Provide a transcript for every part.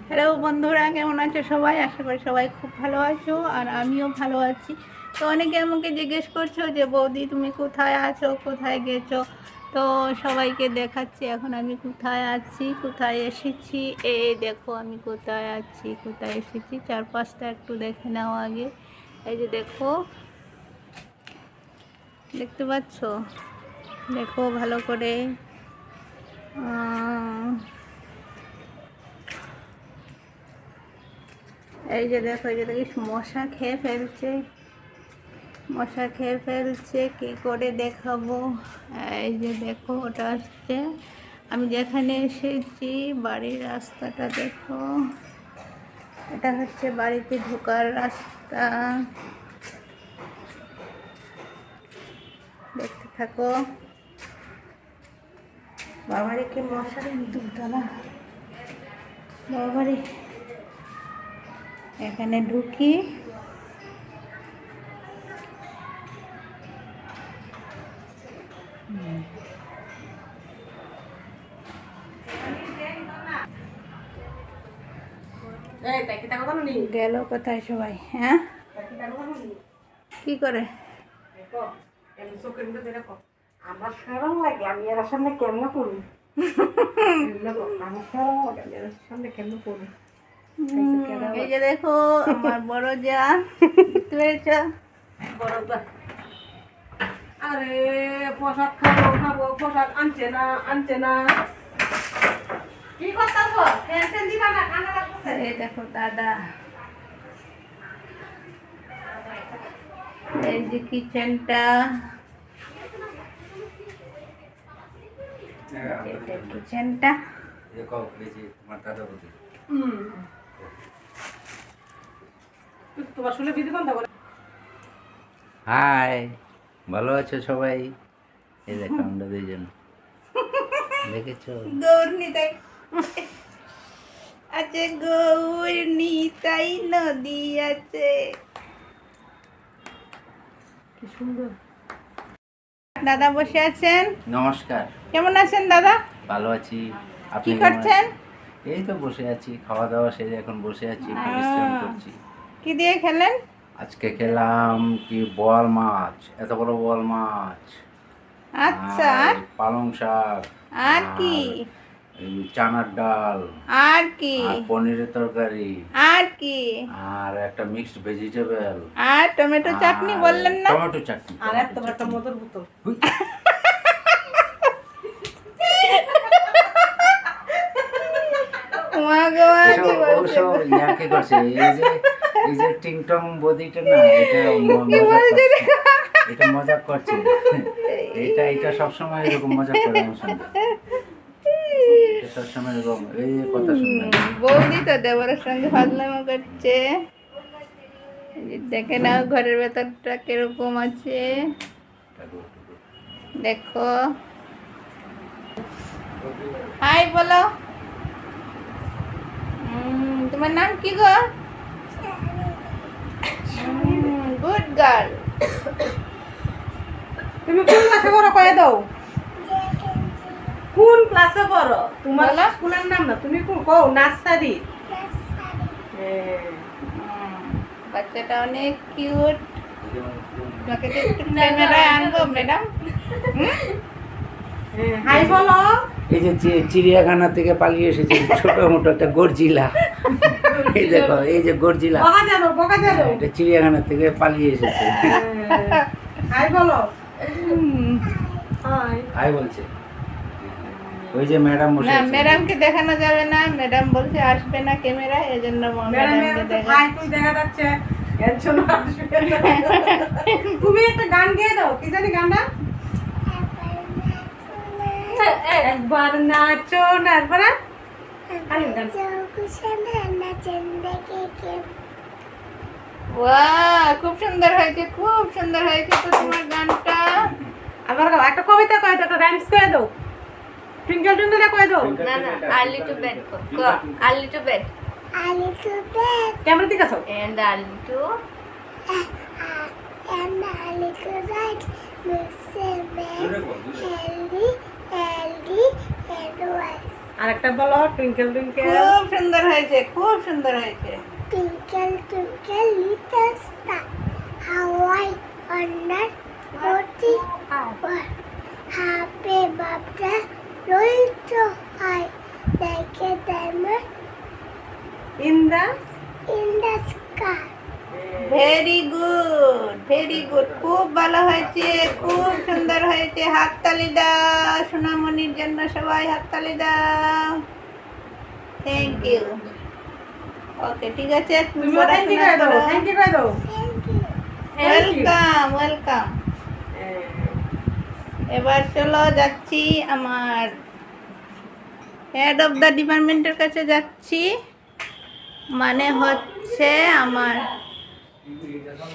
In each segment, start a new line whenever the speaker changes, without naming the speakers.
Hello বন্ধুরা, কেমন আছো সবাই? আশা করি সবাই খুব ভালো আছো, আর আমিও ভালো আছি। তো অনেকে আমাকে জিজ্ঞেস করছো যে বৌদি তুমি কোথায় আছো, কোথায় গেছো। তো সবাইকে দেখাচ্ছি এখন আমি কোথায় আছি, কোথায় এসেছি। এই দেখো আমি কোথায় আছি, কোথায় এসেছি। চারপাশটা একটু দেখে নাও আগে। এই যে দেখো, দেখতে পাচ্ছ? দেখো ভালো করে। এই যে দেখো, এই যে দেখিস মশা খেয়ে ফেলছে, মশা খেয়ে ফেলছে। কী করে দেখাবো? এই যে দেখো, ওটা আসছে। আমি যেখানে এসেছি বাড়ির রাস্তাটা দেখো, এটা হচ্ছে বাড়িতে ঢোকার রাস্তা। দেখতে থাকো। বাবারে কি মশারি দুতলা, বাবারে। এখানে ঢুকি, গেল কোথায় সবাই? হ্যাঁ, কি করে?
আমার সরম লাগে, আমি এর সামনে কেমনে করি? আমার সরম লাগে, আমি এর সামনে কেমনে করি?
এই যে দেখো আমার বড় যা, দেখতে পেরেছ?
বড় যা। আরে পোশাক খাবো খাবো, পোশাক আনছে না আনছে না। কি করতেছ? টেনশন দিবা না, ঠান্ডা লাগতেছে।
এই দেখো দাদা, এই যে কিচেনটা, কিচেনটা।
তোমার শুনে বিধি বন্ধ করে।
হাই, ভালো আছো সবাই? এই দেখো আমরা দুইজন, দেখেছো?
গৌর নিতাই আছে, গৌর নিতাই নদী আছে।
কি সুন্দর।
দাদা বসে আছেন।
নমস্কার।
কেমন আছেন দাদা?
ভালো আছি। আপনি
কি
কেমন
করছেন?
আছেন? এই তো বসে আছি, খাওয়া দাওয়া সেরে এখন বসে আছি, একটু বিশ্রাম করছি।
কি দিয়ে খেলেন?
আজকে খেলাম কি, বোয়াল মাছ, এত বড় বোয়াল মাছ।
আচ্ছা,
আর পালং শাক।
আর কি?
এই চানার ডাল।
আর কি?
আর পনিরের তরকারি।
আর কি?
আর একটা মিক্সড ভেজিটেবল।
আর টমেটো চাটনি বললেন না?
টমেটো চাটনি।
আর একটা মধুর বোতল।
মা গো মা, কি বলছে?
ইয়াকে করছে, এই যে টিংটং বদিটা না, এটা
কি বলছে?
এটা মজা করছে। এটা সবসময় এরকম মজা করে আমার সঙ্গে। এটা সবসময় এরকম, এই যে কথা শুনবেন।
বৌদি তো দেবরের সঙ্গে ফাজলামো করছে। এই যে দেখে নাও ঘরের ভেতরটা কিরকম আছে, দেখো। হাই বলো। তোমার নাম কি গো? Good girl.
তুমি কোন ক্লাসে পড়ো কয়ে দাও? কোন ক্লাসে পড়ো? তোমার
বলো।
স্কুলের নাম না, তুমি কোন কও? নার্সারি।
বাচ্চাটা অনেক কিউট। তোমাকে তো একটু ক্যামেরায় আনবো ম্যাডাম।
হাই বলো।
এই যে চিড়িয়াখানা থেকে পালিয়ে এসেছে ছোট মোটো একটা গর্জিলা। এই দেখো, এই যে গর্জিলা,
বকা জানো, বকা জানো।
এটা চিড়িয়াখানা থেকে পালিয়ে এসেছে।
হাই বলো। হাই।
হাই বলছে। ওই যে ম্যাডাম বসে
না,
আছে।
ম্যাডামকে দেখানো যাবে না, ম্যাডাম বলছে আসবে না ক্যামেরা, এজন্য ম্যাডামকে দেখা।
হাই তুই দেখা যাচ্ছে। এর জন্য আসবে না। তুমি একটা গান গেয়ে দাও, কি জানি গানটা? একবার নাচো না, একবার
বাহ, খুব সুন্দর হয়েছে, খুব সুন্দর হয়েছে তো তোমার গানটা।
আবার একটা কবিতা কয়ে দাও, একটা রাইমস করে দাও। টুইঙ্কল টুইঙ্কল কয়ে দাও।
না না, early to bed, early to bed,
camera দিকে আছো।
And early to
And a little right, Mr. Healthy, and white.
আর একটা বলো টুইঙ্কেল টুইঙ্কেল।
খুব সুন্দর হয়েছে, খুব সুন্দর হয়েছে।
Twinkle, twinkle, little star, how I wonder what you are. Happy birthday, little eye, like a diamond
in the
in the sky.
Very good, very good, খুব ভালো হয়েছে, খুব সুন্দর হয়েছে। হাততালি দাও সোনামণির জন্য, সবাই হাততালি দাও। Thank you. ওকে, ঠিক আছে, তুমি
তুমিও থ্যাংক ইউ
পড়াশোনা
করে দাও,
করো।
থ্যাংক ইউ করে দাও।
Thank you.
Welcome, welcome. এবার চলো যাচ্ছি আমার হেড অফ দ্য ডিপার্টমেন্টের কাছে যাচ্ছি, মানে হচ্ছে আমার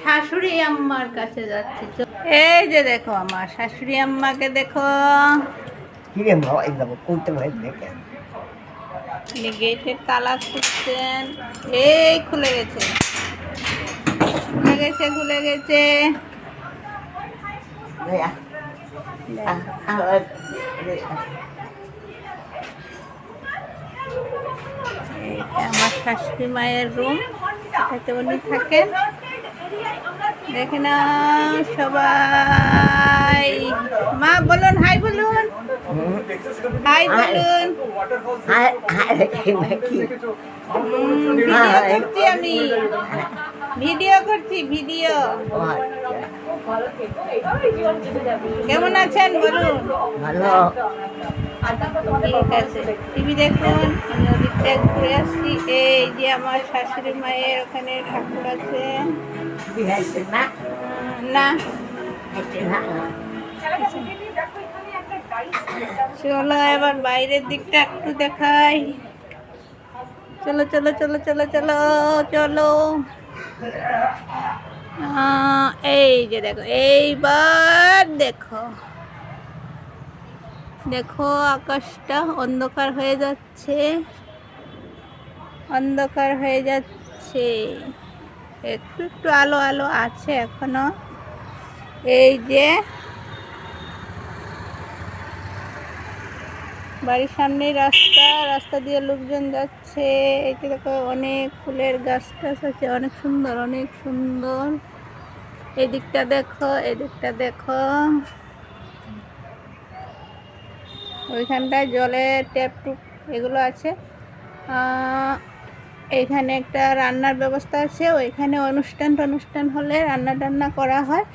শাশুড়ি আম্মার কাছে যাচ্ছি। এই যে দেখো আমার শাশুড়ি আম্মাকে দেখো,
কিরে ভয় যাবো করতে ভয় দেখে
তিনি গেটের তালা খুলছেন। এই খুলে গেছে, খুলে গেছে, খুলে গেছে। এইটা আমার শাশুড়ি মায়ের রুম, এটাতে উনি থাকেন। দেখে নাও সবাই, মা বলুন হাই, বলুন হাই, বলুন। ভিডিও করছি আমি, ভিডিও করছি, ভিডিও। কেমন আছেন বলুন?
ভালো
ঠিক আছে, টিভি দেখুন। আমি ওদিকটা ঘুরে আসছি। এই যে আমার শাশুড়ি মায়ের ওখানে ঠাকুর আছে। না, চলো এবার বাইরের দিকটা একটু দেখাই। চলো চলো চলো চলো চলো চলো। এই যে দেখো, এইবার দেখো, দেখো আকাশটা অন্ধকার হয়ে যাচ্ছে, অন্ধকার হয়ে যাচ্ছে। একটু একটু আলো আলো আছে এখনো। এই যে বাড়ির সামনেই রাস্তা, রাস্তা দিয়ে লোকজন যাচ্ছে। এই যে দেখো অনেক ফুলের গাছ টাছ আছে, অনেক সুন্দর, অনেক সুন্দর। এই দিকটা দেখো, এই দিকটা দেখো। ওইখানটায় জলের ট্যাপ টুপ এগুলো আছে। এইখানে একটা রান্নার ব্যবস্থা আছে, ওইখানে অনুষ্ঠান হলে রান্না টান্না করা হয়।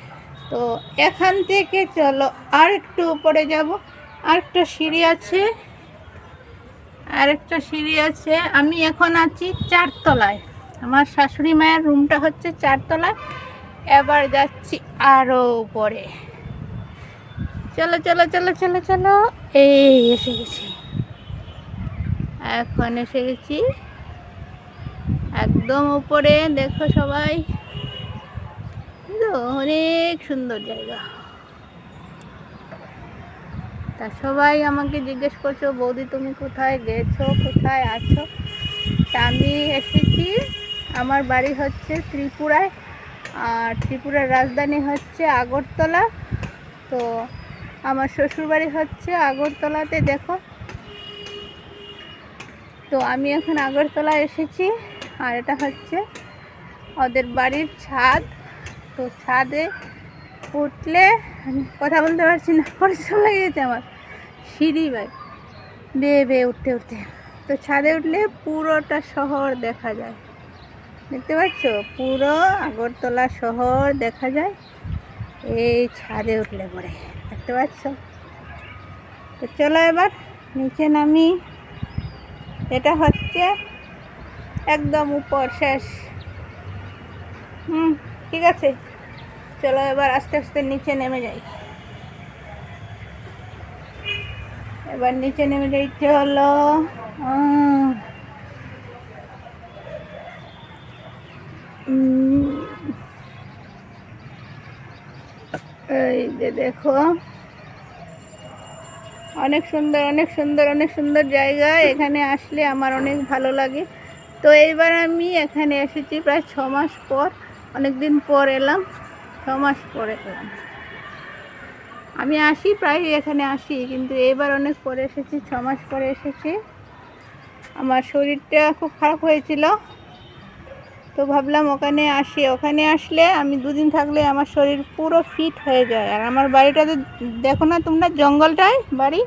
তো এখান থেকে চলো আর একটু উপরে যাব, আরেকটা সিঁড়ি আছে, আরেকটা সিঁড়ি আছে। আমি এখন আছি 4 তলায়, আমার শাশুড়ি মায়ের রুমটা হচ্ছে 4 তলায়। এবার যাচ্ছি আরও উপরে। চলো চলো চলো চলো চলো, এই এসে গেছি, এখন এসে গেছি একদম উপরে। দেখো সবাই, অনেক সুন্দর জায়গা। তা সবাই আমাকে জিজ্ঞেস করছো, বৌদি তুমি কোথায় গেছো, কোথায় আছো? তা আমি এসেছি, আমার বাড়ি হচ্ছে ত্রিপুরায়, আর ত্রিপুরার রাজধানী হচ্ছে আগরতলা। তো আমার শ্বশুরবাড়ি হচ্ছে আগরতলাতে, দেখো। তো আমি এখন আগরতলা এসেছি, আর এটা হচ্ছে ওদের বাড়ির ছাদ। তো ছাদে উঠলে, আমি কথা বলতে পারছি না, পরিশ্রম লেগে গেছে আমার, সিঁড়ি বেয়ে বেয়ে উঠতে উঠতে। তো ছাদে উঠলে পুরোটা শহর দেখা যায়, দেখতে পাচ্ছ, পুরো আগরতলা শহর দেখা যায় এই ছাদে উঠলে পরে, দেখতে পাচ্ছ। তো চলো এবার নিচে নামি। এটা হচ্ছে একদম উপর শেষ। ঠিক আছে, চলো এবার আস্তে আস্তে নিচে নেমে যাই। এবার নিচে নেমে যাই, চলো। এই যে দেখো, অনেক সুন্দর, অনেক সুন্দর, অনেক সুন্দর জায়গা। এখানে আসলে আমার অনেক ভালো লাগে। তো এইবার আমি এখানে এসেছি প্রায় 6 মাস পর, অনেক দিন পর এলাম, 6 মাস পরে এলাম। আমি আসি প্রায়, এখানে আসি, কিন্তু এবার অনেক পরে এসেছি, 6 মাস পরে এসেছি। আমার শরীরটা খুব খারাপ হয়েছিল, তো ভাবলাম ওখানে আসি। ওখানে আসলে আমি 2 দিন থাকলে আমার শরীর পুরো ফিট হয়ে যায়। আর আমার বাড়িটাতে দেখো না তোমরা, জঙ্গলটায় বাড়ি।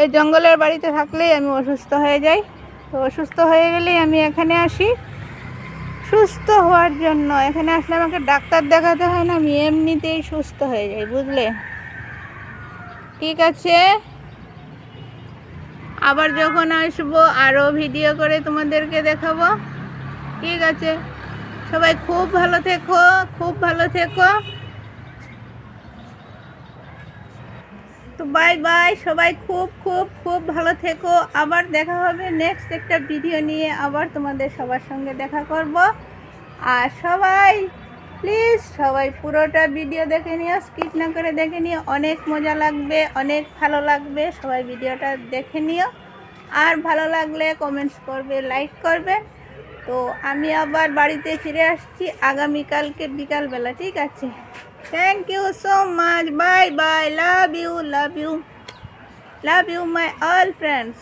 এই জঙ্গলের বাড়িতে থাকলেই আমি অসুস্থ হয়ে যাই। তো অসুস্থ হয়ে গেলেই আমি এখানে আসি সুস্থ হওয়ার জন্য। এখানে আসলে আমাকে ডাক্তার দেখাতে হয় না, আমি এমনিতেই সুস্থ হয়ে যাই, বুঝলে? ঠিক আছে, আবার যখন আসবো আরও ভিডিও করে তোমাদেরকে দেখাবো। ঠিক আছে, সবাই খুব ভালো থেকো, খুব ভালো থেকো। তো বাই বাই, সবাই খুব খুব খুব ভালো থেকো। আবার দেখা হবে নেক্সট একটা ভিডিও নিয়ে, আবার তোমাদের সবার সঙ্গে দেখা করব। আর সবাই প্লিজ সবাই পুরোটা ভিডিও দেখে নিও, স্কিপ না করে দেখে নিও, অনেক মজা লাগবে, অনেক ভালো লাগবে। সবাই ভিডিওটা দেখে নিও, আর ভালো লাগলে কমেন্টস করবে, লাইক করবে। তো আমি আবার বাড়িতে ফিরে আসছি আগামীকালকে বিকালবেলা। ঠিক আছে, thank you so much, bye bye, love you, love you, love you my all friends.